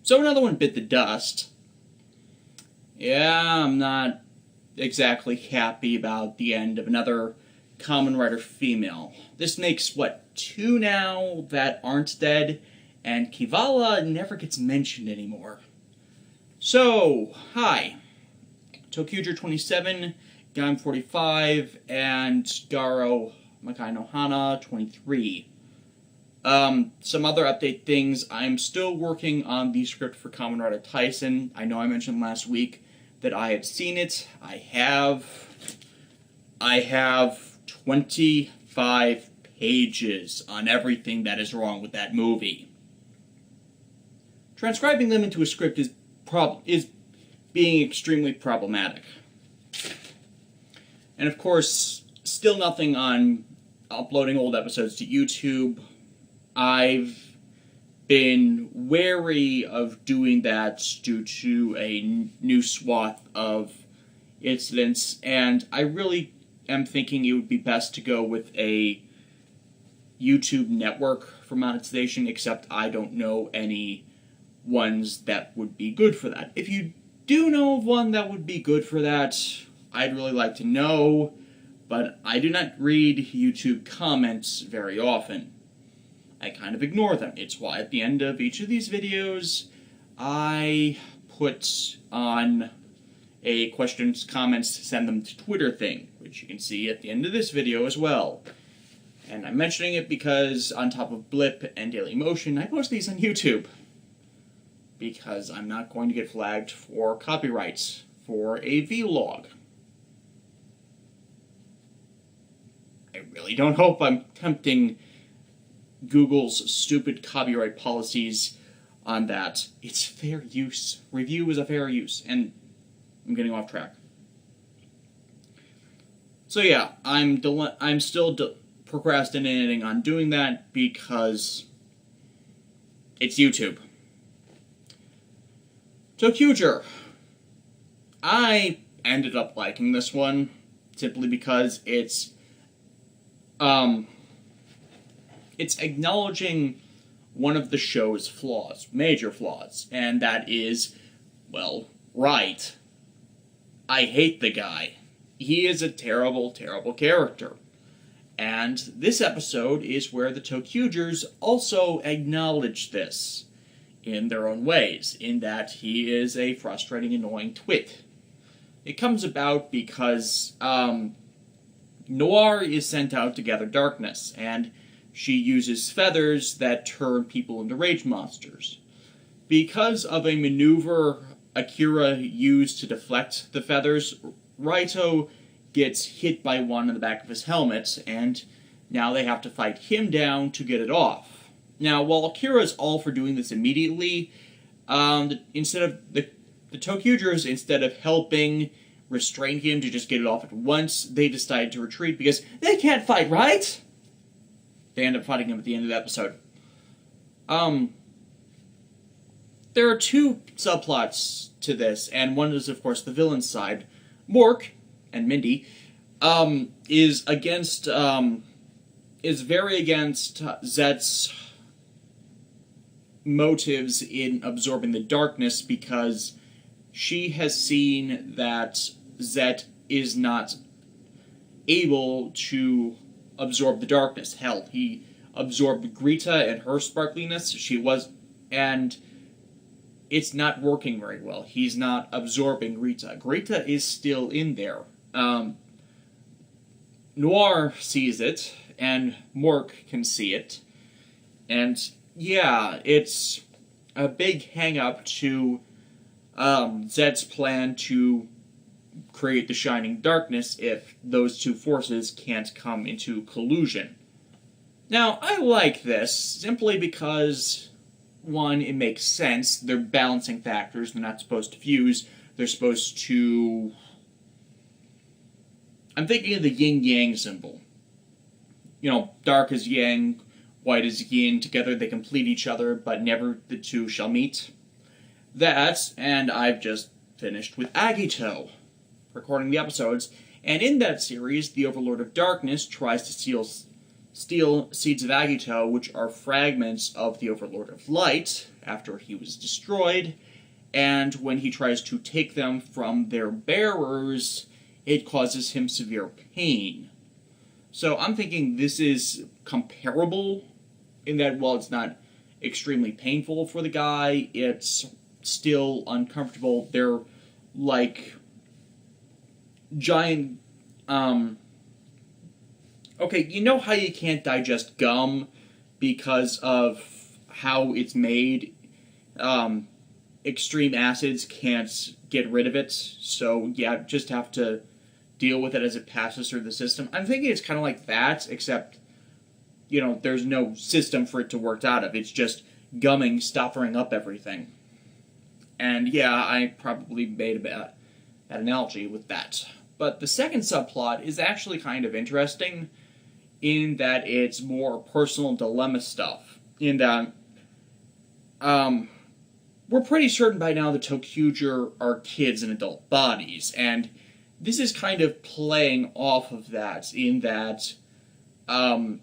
So another one bit the dust. Yeah, I'm not exactly happy about the end of another Kamen Rider female. This makes, 2 now that aren't dead, and Kivala never gets mentioned anymore. So, hi. Toqger 27, Gaim 45, and Garo Makai no Hana 23. Some other update things. I'm still working on the script for Kamen Rider Tyson. I know I mentioned last week that I had seen it. I have 25 pages on everything that is wrong with that movie. Transcribing them into a script is being extremely problematic. And of course, still nothing on uploading old episodes to YouTube. I've been wary of doing that due to a new swath of incidents, and I really am thinking it would be best to go with a YouTube network for monetization, except I don't know any ones that would be good for that. If you do know of one that would be good for that, I'd really like to know, but I do not read YouTube comments very often. I kind of ignore them. It's why at the end of each of these videos, I put on a questions, comments, send them to Twitter thing, which you can see at the end of this video as well. And I'm mentioning it because on top of Blip and Dailymotion, I post these on YouTube. Because I'm not going to get flagged for copyrights for a vlog. I really don't hope I'm tempting Google's stupid copyright policies on that. It's fair use. Review is a fair use, and I'm getting off track. So yeah, I'm still procrastinating on doing that because it's YouTube. Toqger. I ended up liking this one simply because it's acknowledging one of the show's flaws, major flaws, and that is, well, right. I hate the guy. He is a terrible, terrible character. And this episode is where the Toqgers also acknowledge this in their own ways, in that he is a frustrating, annoying twit. It comes about because Noir is sent out to gather darkness, and she uses feathers that turn people into rage monsters. Because of a maneuver Akira used to deflect the feathers, Raito gets hit by one in the back of his helmet, and now they have to fight him down to get it off. Now, while Akira is all for doing this immediately, the Toqgers, instead of helping restrain him to just get it off at once, they decide to retreat because they can't fight, right? They end up fighting him at the end of the episode. There are two subplots to this, and one is, of course, the villain's side. Mork, and Mindy, is very against Zet's motives in absorbing the darkness because she has seen that Zet is not able to absorb the darkness. Hell, he absorbed Greta and her sparkliness. And it's not working very well. He's not absorbing Greta. Greta is still in there. Noir sees it, and Mork can see it. And yeah, it's a big hang-up to Zed's plan to create the Shining Darkness if those two forces can't come into collusion. Now, I like this simply because, one, it makes sense. They're balancing factors. They're not supposed to fuse. They're supposed to... I'm thinking of the yin-yang symbol. You know, dark is yang, white is yin. Together they complete each other, but never the two shall meet. That, and I've just finished with Agito, recording the episodes, and in that series, the Overlord of Darkness tries to steal seeds of Agito, which are fragments of the Overlord of Light, after he was destroyed, and when he tries to take them from their bearers, it causes him severe pain. So I'm thinking this is comparable in that while it's not extremely painful for the guy, it's still uncomfortable. They're like giant, okay, you know how you can't digest gum because of how it's made? Extreme acids can't get rid of it, so yeah, just have to deal with it as it passes through the system. I'm thinking it's kind of like that, except, there's no system for it to work out of. It's just gumming, stopping up everything. And yeah, I probably made a bad analogy with that. But the second subplot is actually kind of interesting in that it's more personal dilemma stuff. In that, we're pretty certain by now that Toqger are kids in adult bodies, and this is kind of playing off of that, in that Toqger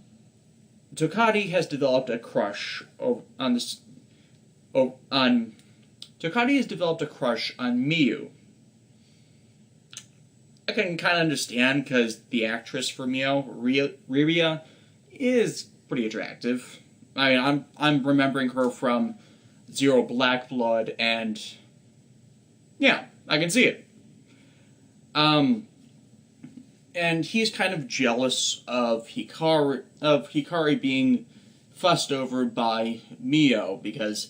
has developed a crush on Miu. I can kind of understand, because the actress for Miu, Riria, is pretty attractive. I mean, I'm remembering her from Zero Black Blood, and yeah, I can see it. And he's kind of jealous of Hikari being fussed over by Mio, because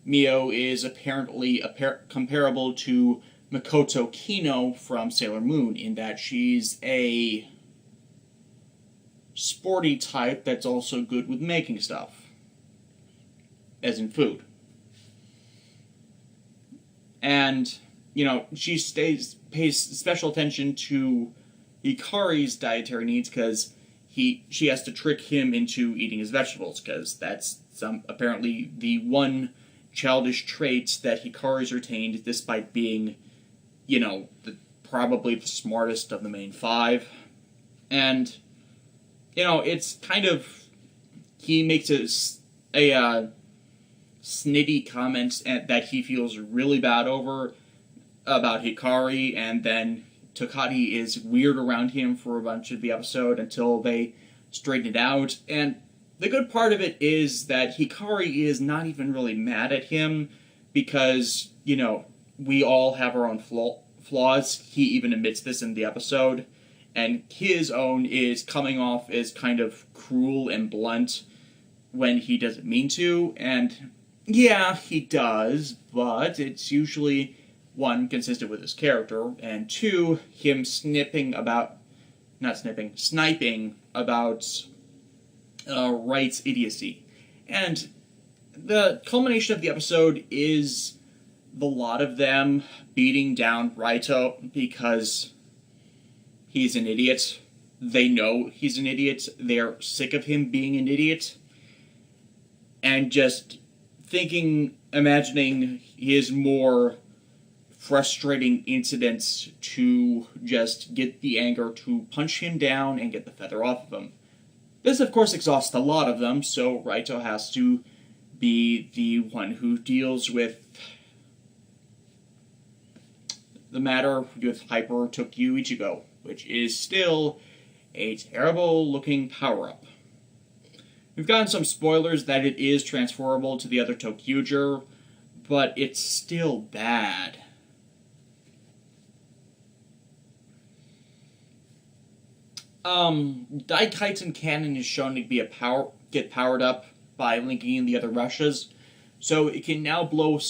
Mio is apparently comparable to Makoto Kino from Sailor Moon, in that she's a sporty type that's also good with making stuff, as in food. And, she pays special attention to Hikari's dietary needs, because she has to trick him into eating his vegetables, because that's apparently the one childish trait that Hikari's retained, despite being, probably the smartest of the main five. And, it's kind of, he makes a snitty comment that he feels really bad about Hikari, and then Toqger is weird around him for a bunch of the episode until they straighten it out. And the good part of it is that Hikari is not even really mad at him, because, we all have our own flaws. He even admits this in the episode, and his own is coming off as kind of cruel and blunt when he doesn't mean to, and yeah, he does, but it's usually, one, consistent with his character, and two, him sniping about Wright's idiocy. And the culmination of the episode is the lot of them beating down Raito because he's an idiot. They know he's an idiot. They're sick of him being an idiot. And just imagining his more frustrating incidents to just get the anger to punch him down and get the feather off of him. This, of course, exhausts a lot of them, so Raito has to be the one who deals with the matter with Hyper Tokyo Ichigo, which is still a terrible-looking power-up. We've gotten some spoilers that it is transferable to the other Toqger, but it's still bad. Daikaitsu Cannon is shown to be get powered up by linking in the other Russias, so it can now blow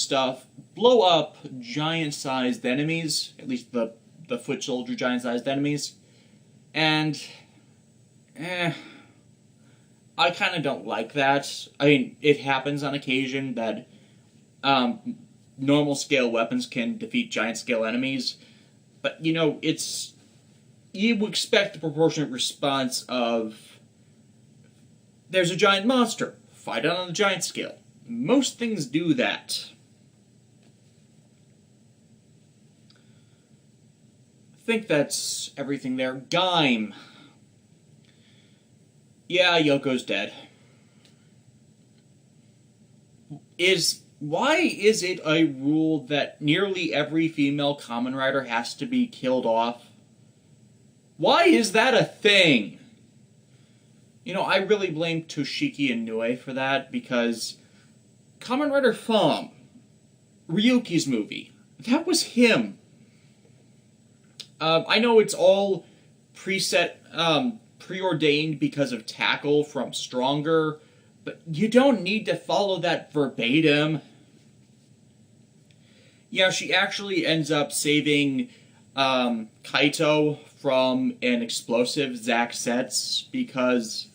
up giant-sized enemies, at least the foot soldier giant-sized enemies, and I kind of don't like that. I mean, it happens on occasion that normal-scale weapons can defeat giant-scale enemies, but, you expect a proportionate response of, there's a giant monster, fight it on the giant scale. Most things do that. I think that's everything there. Gaim. Yeah, Yoko's dead. Is Why is it a rule that nearly every female Kamen Rider has to be killed off? Why is that a thing? You know, I really blame Toshiki Inoue for that, because Kamen Rider Fam, Ryuki's movie, that was him. I know it's all preordained because of Tackle from Stronger, but you don't need to follow that verbatim. Yeah, she actually ends up saving Kaito from an explosive Zack sets because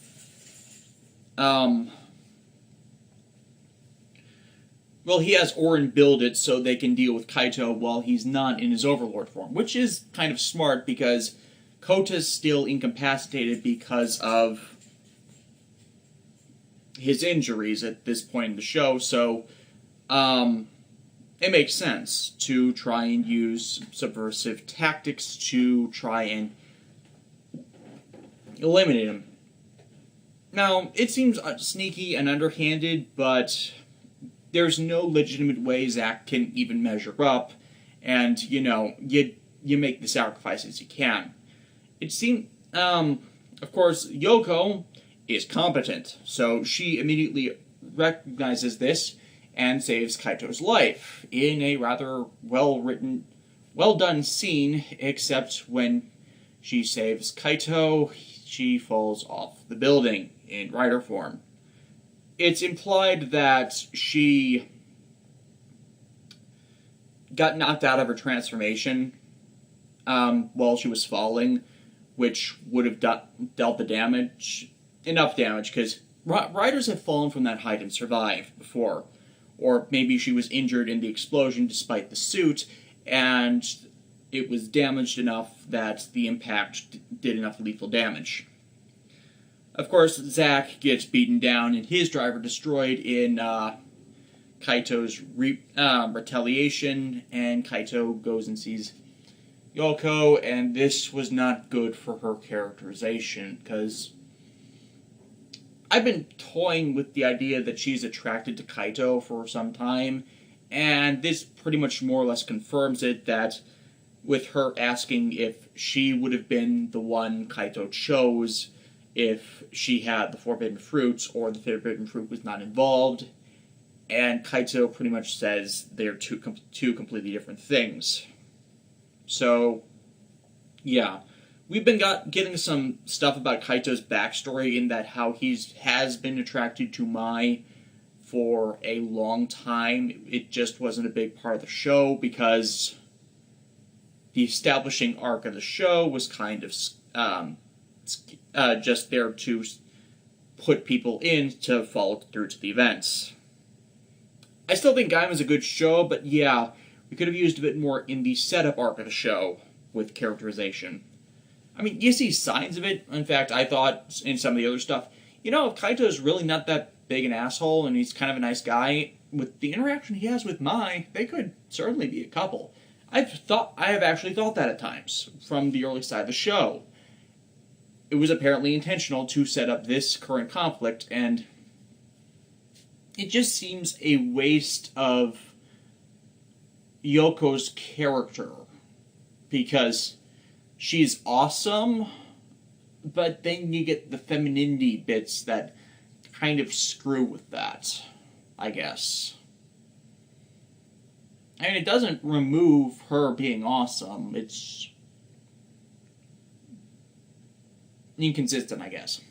well, he has Orin build it so they can deal with Kaito while he's not in his Overlord form, which is kind of smart because Kota's still incapacitated because of his injuries at this point in the show, so it makes sense to try and use subversive tactics to try and eliminate him. Now, it seems sneaky and underhanded, but there's no legitimate way Zack can even measure up, and, you know, you make the sacrifices you can. It seems, of course, Yoko is competent, so she immediately recognizes this and saves Kaito's life in a rather well-written, well-done scene, except when she saves Kaito, she falls off the building in rider form. It's implied that she got knocked out of her transformation while she was falling, which would have dealt the damage, enough damage, because riders have fallen from that height and survived before. Or maybe she was injured in the explosion despite the suit, and it was damaged enough that the impact did enough lethal damage. Of course, Zack gets beaten down and his driver destroyed in Kaito's retaliation, and Kaito goes and sees Yoko, and this was not good for her characterization, because I've been toying with the idea that she's attracted to Kaito for some time, and this pretty much more or less confirms it, that with her asking if she would have been the one Kaito chose if she had the forbidden fruits or the forbidden fruit was not involved, and Kaito pretty much says they're two completely different things. So, yeah. We've been getting some stuff about Kaito's backstory, in that how he has been attracted to Mai for a long time. It just wasn't a big part of the show because the establishing arc of the show was kind of just there to put people in to follow through to the events. I still think Gaim is a good show, but yeah, we could have used a bit more in the setup arc of the show with characterization. I mean, you see signs of it. In fact, I thought in some of the other stuff, you know, if Kaito's really not that big an asshole and he's kind of a nice guy, with the interaction he has with Mai, they could certainly be a couple. I have actually thought that at times from the early side of the show. It was apparently intentional to set up this current conflict, and it just seems a waste of Yoko's character, because she's awesome, but then you get the femininity bits that kind of screw with that, I guess. I mean, it doesn't remove her being awesome, it's inconsistent, I guess.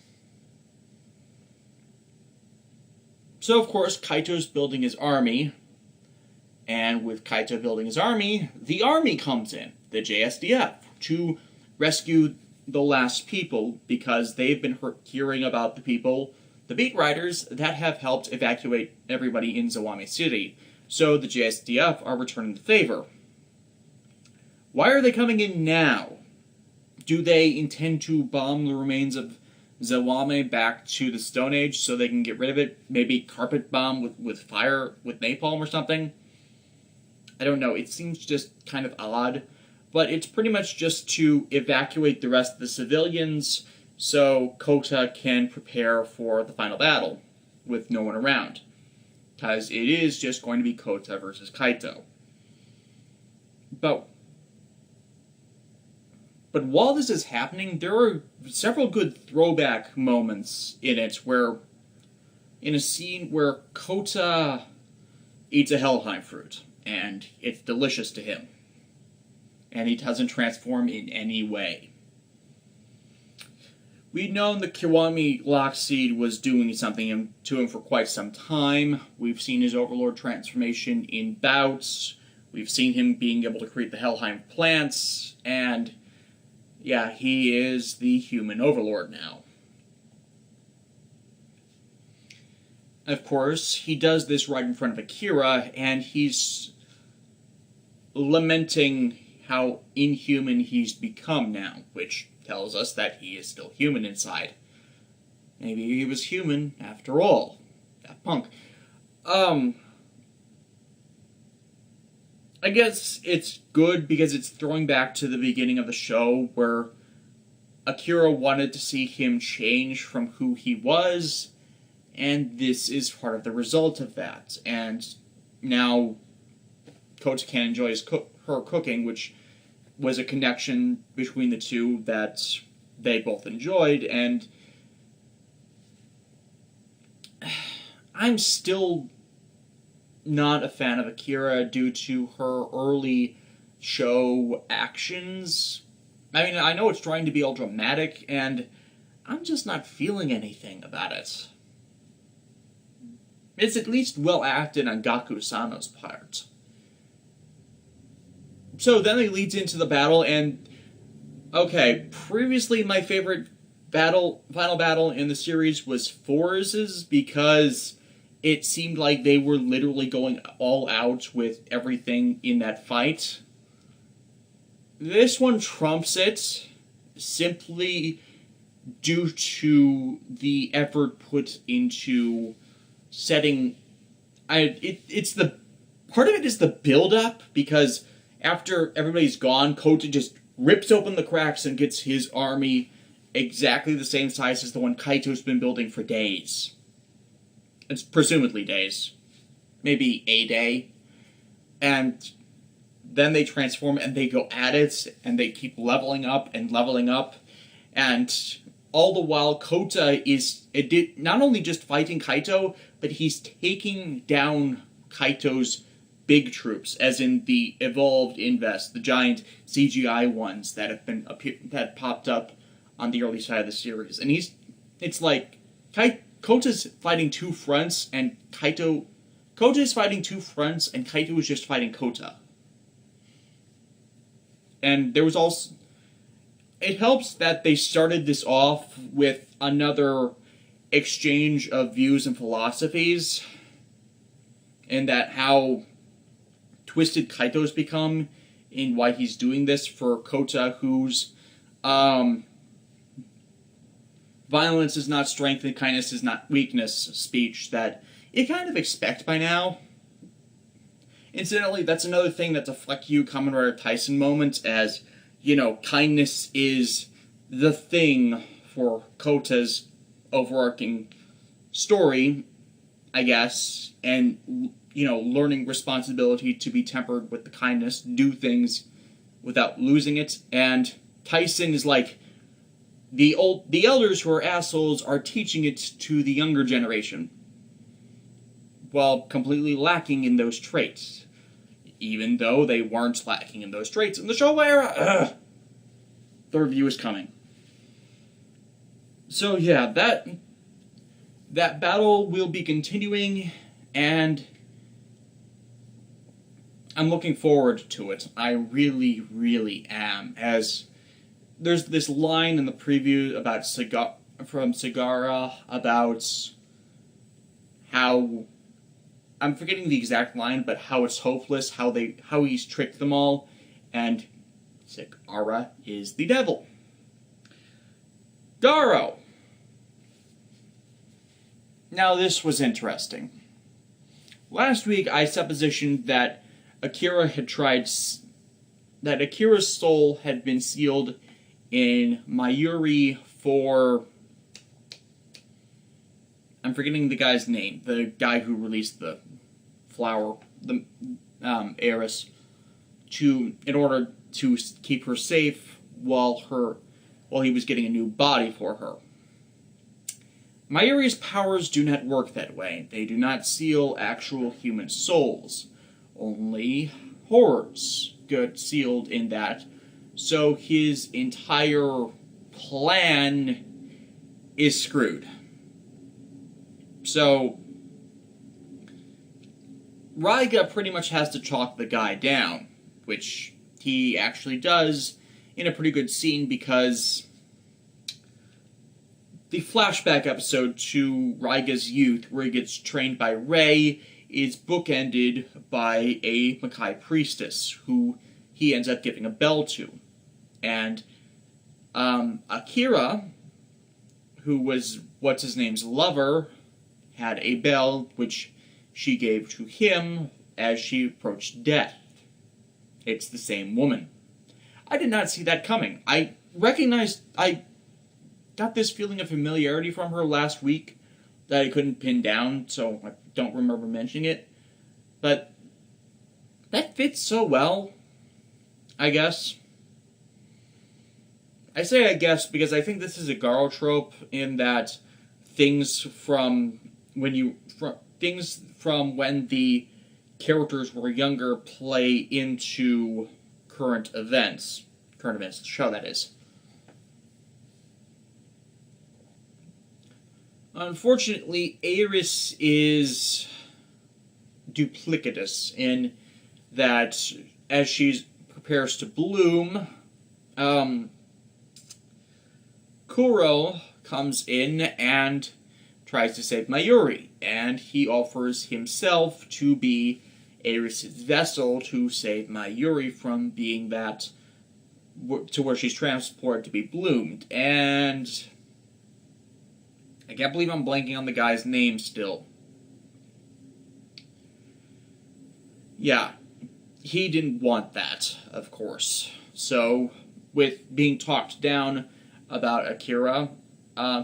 So, of course, Kaito's building his army, and with Kaito building his army, the army comes in, the JSDF, to rescue the last people, because they've been hearing about the people, the beat riders, that have helped evacuate everybody in Zawame City. So the JSDF are returning the favor. Why are they coming in now? Do they intend to bomb the remains of Zawame back to the Stone Age so they can get rid of it? Maybe carpet bomb with fire, with napalm or something? I don't know. It seems just kind of odd. But it's pretty much just to evacuate the rest of the civilians so Kota can prepare for the final battle with no one around. because it is just going to be Kota versus Kaito. But while this is happening, there are several good throwback moments in it where, in a scene where Kota eats a Helheim fruit, and it's delicious to him. And he doesn't transform in any way. We'd known the Kiwami Lockseed was doing something to him for quite some time. We've seen his Overlord transformation in bouts. We've seen him being able to create the Helheim plants. And, yeah, he is the human Overlord now. Of course, he does this right in front of Akira, and he's lamenting how inhuman he's become now, which tells us that he is still human inside. Maybe he was human after all. That punk. I guess it's good because it's throwing back to the beginning of the show where Akira wanted to see him change from who he was, and this is part of the result of that. And now Kota can enjoy her cooking, which was a connection between the two that they both enjoyed, and I'm still not a fan of Akira due to her early show actions. I mean, I know it's trying to be all dramatic, and I'm just not feeling anything about it. It's at least well acted on Gaku Sano's part. So then it leads into the battle, and okay, previously my favorite final battle in the series was Forz's because it seemed like they were literally going all out with everything in that fight. This one trumps it simply due to the effort put into setting. It's the part of it is the build-up, because after everybody's gone, Kota just rips open the cracks and gets his army exactly the same size as the one Kaito's been building for days. It's presumably days. Maybe a day. And then they transform and they go at it, and they keep leveling up and leveling up. And all the while, Kota is not only just fighting Kaito, but he's taking down Kaito's big troops, as in the evolved Invest, the giant CGI ones that have been that popped up on the early side of the series. And it's like Kota's fighting two fronts, and Kaito is fighting two fronts, and Kaito is just fighting Kota. And there was also, it helps that they started this off with another exchange of views and philosophies, and that how twisted Kaito's become in why he's doing this for Kota, whose violence is not strength and kindness is not weakness speech that you kind of expect by now. Incidentally, that's another thing that's a fuck you Kamen Rider Tyson moment, as, you know, kindness is the thing for Kota's overarching story, I guess, and, you know, learning responsibility to be tempered with the kindness, do things without losing it. And Tyson is like, the elders who are assholes are teaching it to the younger generation, while completely lacking in those traits, even though they weren't lacking in those traits in the Showa era. The review is coming. So yeah, that battle will be continuing, and I'm looking forward to it. I really, really am. As there's this line in the preview about from Sagara about how, I'm forgetting the exact line, but how it's hopeless, how he's tricked them all, and Sagara is the devil. Garo. Now this was interesting. Last week I suppositioned that Akira's soul had been sealed in Mayuri for, I'm forgetting the guy's name, the guy who released the flower, the heiress, in order to keep her safe while he was getting a new body for her. Mayuri's powers do not work that way. They do not seal actual human souls. Only horrors get sealed in that. So his entire plan is screwed. So Raiga pretty much has to chalk the guy down, which he actually does in a pretty good scene, because the flashback episode to Raiga's youth, where he gets trained by Rei, is bookended by a Makai priestess, who he ends up giving a bell to. And Akira, who was what's-his-name's lover, had a bell which she gave to him as she approached death. It's the same woman. I did not see that coming. I got this feeling of familiarity from her last week that I couldn't pin down, so I don't remember mentioning it. But that fits so well, I guess. I say I guess because I think this is a Garo trope in that things from when the characters were younger play into current events. Current events, the show, that is. Unfortunately, Aeris is duplicitous in that as she prepares to bloom, Kuro comes in and tries to save Mayuri, and he offers himself to be Aeris' vessel to save Mayuri from being that to where she's transported to be bloomed. And I can't believe I'm blanking on the guy's name still. Yeah, he didn't want that, of course. So, with being talked down about Akira,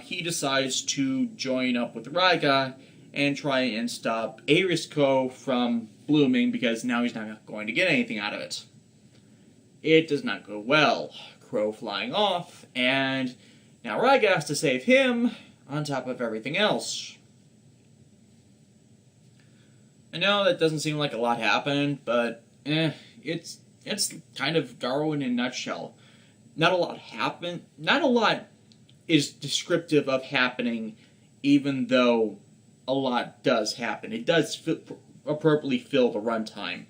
he decides to join up with Raiga and try and stop Aeris-ko from blooming, because now he's not going to get anything out of it. It does not go well. Crow flying off, and now Raiga has to save him on top of everything else. I know that doesn't seem like a lot happened, but it's kind of Garo in a nutshell. Not a lot happened. Not a lot is descriptive of happening, even though a lot does happen. It does appropriately fill the runtime.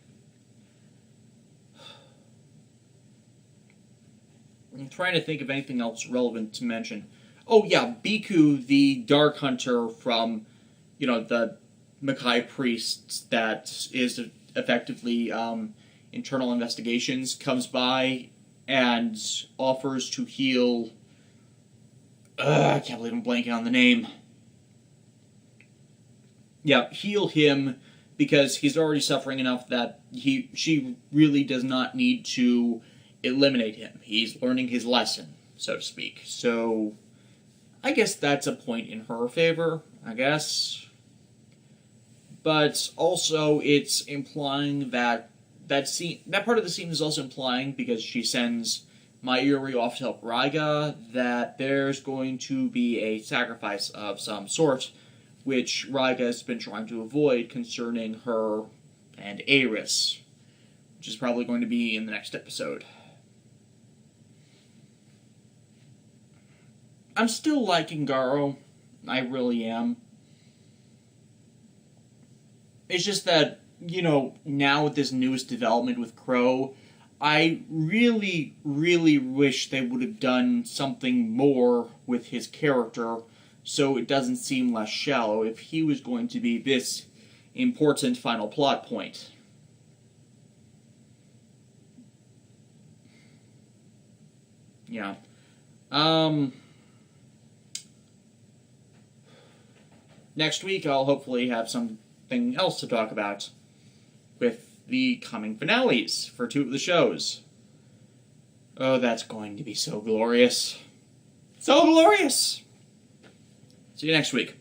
I'm trying to think of anything else relevant to mention. Oh yeah, Biku, the Dark Hunter from, the Makai priests that is effectively internal investigations, comes by and offers to heal... I can't believe I'm blanking on the name. Yeah, heal him, because he's already suffering enough that she really does not need to eliminate him. He's learning his lesson, so to speak. So, I guess that's a point in her favor, I guess. But also, it's implying that part of the scene is also implying, because she sends Mayuri off to help Raiga, that there's going to be a sacrifice of some sort, which Raiga has been trying to avoid concerning her and Aeris, which is probably going to be in the next episode. I'm still liking Garo. I really am. It's just that, now with this newest development with Crow, I really, really wish they would have done something more with his character so it doesn't seem less shallow if he was going to be this important final plot point. Yeah. Next week I'll hopefully have something else to talk about with the coming finales for 2 of the shows. Oh, that's going to be so glorious. So glorious! See you next week.